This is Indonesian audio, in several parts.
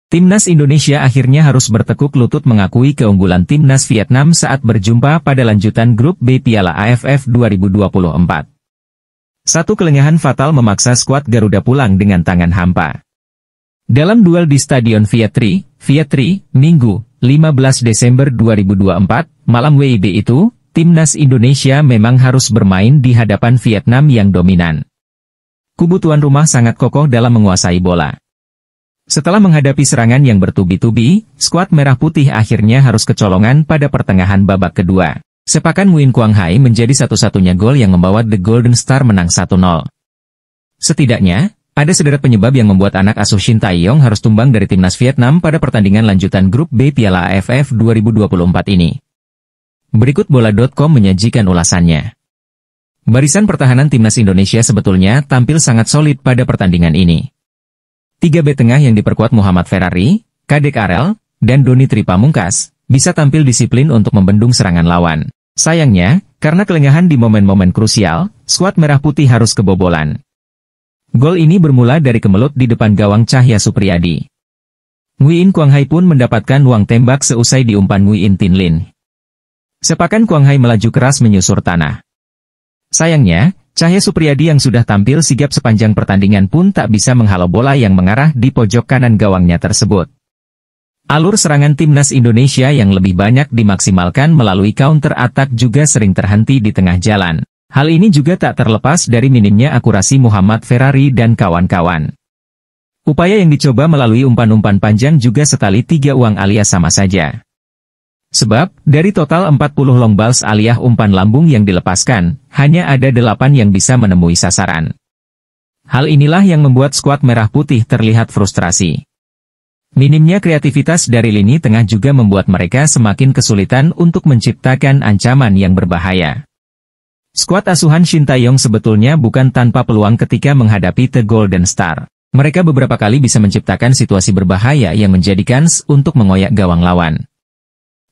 Timnas Indonesia akhirnya harus bertekuk lutut mengakui keunggulan Timnas Vietnam saat berjumpa pada lanjutan grup B Piala AFF 2024. Satu kelengahan fatal memaksa skuad Garuda pulang dengan tangan hampa. Dalam duel di Stadion Vietri, Minggu, 15 Desember 2024, malam WIB itu, Timnas Indonesia memang harus bermain di hadapan Vietnam yang dominan. Kubu tuan rumah sangat kokoh dalam menguasai bola. Setelah menghadapi serangan yang bertubi-tubi, skuad Merah Putih akhirnya harus kecolongan pada pertengahan babak kedua. Sepakan Nguyen Quang Hai menjadi satu-satunya gol yang membawa The Golden Star menang 1-0. Setidaknya, ada sederet penyebab yang membuat anak asuh Shin Tae-yong harus tumbang dari Timnas Vietnam pada pertandingan lanjutan grup B Piala AFF 2024 ini. Berikut bola.com menyajikan ulasannya. Barisan pertahanan Timnas Indonesia sebetulnya tampil sangat solid pada pertandingan ini. 3 bek tengah yang diperkuat Muhammad Ferrari, Kadek Arel, dan Doni Tripamungkas, bisa tampil disiplin untuk membendung serangan lawan. Sayangnya, karena kelengahan di momen-momen krusial, skuad Merah Putih harus kebobolan. Gol ini bermula dari kemelut di depan gawang Cahya Supriyadi. Nguyen Quang Hai pun mendapatkan uang tembak seusai diumpan Nguyen Tin Lin. Sepakan Quang Hai melaju keras menyusur tanah. Sayangnya, Cahya Supriyadi yang sudah tampil sigap sepanjang pertandingan pun tak bisa menghalau bola yang mengarah di pojok kanan gawangnya tersebut. Alur serangan Timnas Indonesia yang lebih banyak dimaksimalkan melalui counter attack juga sering terhenti di tengah jalan. Hal ini juga tak terlepas dari minimnya akurasi Muhammad Ferrari dan kawan-kawan. Upaya yang dicoba melalui umpan-umpan panjang juga setali 3 uang alias sama saja. Sebab, dari total 40 long balls alias umpan lambung yang dilepaskan, hanya ada 8 yang bisa menemui sasaran. Hal inilah yang membuat skuad Merah Putih terlihat frustrasi. Minimnya kreativitas dari lini tengah juga membuat mereka semakin kesulitan untuk menciptakan ancaman yang berbahaya. Skuad asuhan Shin Tae-yong sebetulnya bukan tanpa peluang ketika menghadapi The Golden Star. Mereka beberapa kali bisa menciptakan situasi berbahaya yang menjadi kans untuk mengoyak gawang lawan.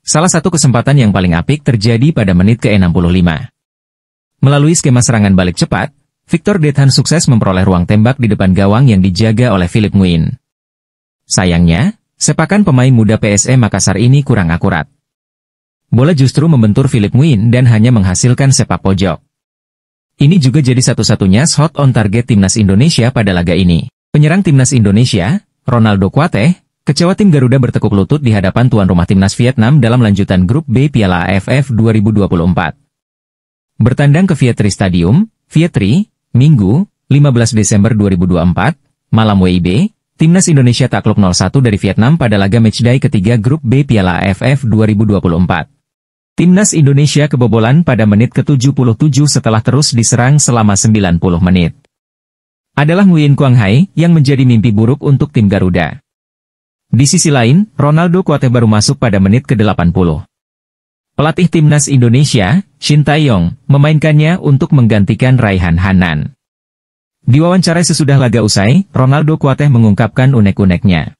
Salah satu kesempatan yang paling apik terjadi pada menit ke-65. Melalui skema serangan balik cepat, Victor Dethan sukses memperoleh ruang tembak di depan gawang yang dijaga oleh Philip Nguyen. Sayangnya, sepakan pemain muda PSM Makassar ini kurang akurat. Bola justru membentur Philip Nguyen dan hanya menghasilkan sepak pojok. Ini juga jadi satu-satunya shot on target Timnas Indonesia pada laga ini. Penyerang Timnas Indonesia, Ronaldo Kuateh, kecewa tim Garuda bertekuk lutut di hadapan tuan rumah Timnas Vietnam dalam lanjutan grup B Piala AFF 2024. Bertandang ke Vietri Stadium, Vietri, Minggu, 15 Desember 2024, malam WIB, Timnas Indonesia takluk 0-1 dari Vietnam pada laga matchday ketiga grup B Piala AFF 2024. Timnas Indonesia kebobolan pada menit ke-77 setelah terus diserang selama 90 menit. Adalah Nguyen Quang Hai yang menjadi mimpi buruk untuk tim Garuda. Di sisi lain, Ronaldo Kuateh baru masuk pada menit ke-80. Pelatih Timnas Indonesia, Shin Tae-yong, memainkannya untuk menggantikan Raihan Hanan. Diwawancara sesudah laga usai, Ronaldo Kuateh mengungkapkan unek-uneknya.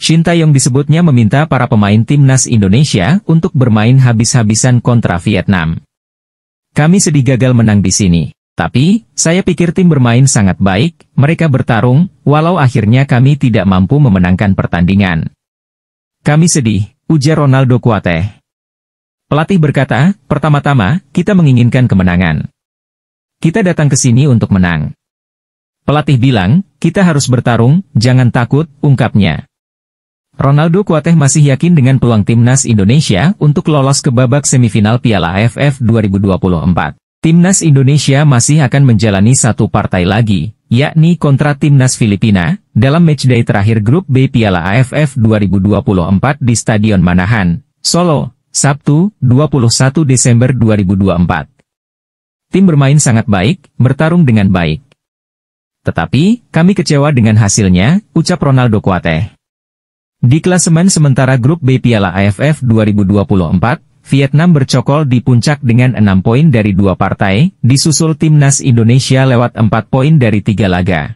Shin Tae-yong disebutnya meminta para pemain Timnas Indonesia untuk bermain habis-habisan kontra Vietnam. Kami sedih gagal menang di sini. Tapi, saya pikir tim bermain sangat baik, mereka bertarung, walau akhirnya kami tidak mampu memenangkan pertandingan. Kami sedih, ujar Ronaldo Kuateh. Pelatih berkata, pertama-tama, kita menginginkan kemenangan. Kita datang ke sini untuk menang. Pelatih bilang, kita harus bertarung, jangan takut, ungkapnya. Ronaldo Kuateh masih yakin dengan peluang Timnas Indonesia untuk lolos ke babak semifinal Piala AFF 2024. Timnas Indonesia masih akan menjalani satu partai lagi, yakni kontra Timnas Filipina, dalam matchday terakhir grup B Piala AFF 2024 di Stadion Manahan, Solo, Sabtu, 21 Desember 2024. Tim bermain sangat baik, bertarung dengan baik. Tetapi, kami kecewa dengan hasilnya, ucap Ronaldo Kuateh. Di klasemen sementara grup B Piala AFF 2024, Vietnam bercokol di puncak dengan 6 poin dari 2 partai, disusul Timnas Indonesia lewat 4 poin dari 3 laga.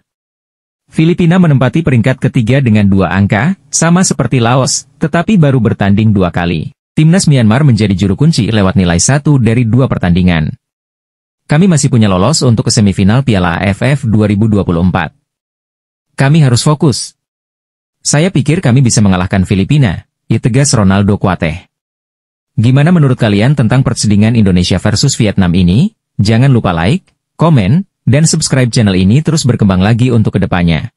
Filipina menempati peringkat ketiga dengan 2 angka, sama seperti Laos, tetapi baru bertanding 2 kali. Timnas Myanmar menjadi juru kunci lewat nilai 1 dari 2 pertandingan. Kami masih punya lolos untuk ke semifinal Piala AFF 2024. Kami harus fokus. Saya pikir kami bisa mengalahkan Filipina, tegas Ronaldo Kuateh. Gimana menurut kalian tentang pertandingan Indonesia versus Vietnam ini? Jangan lupa like, komen, dan subscribe channel ini terus berkembang lagi untuk kedepannya.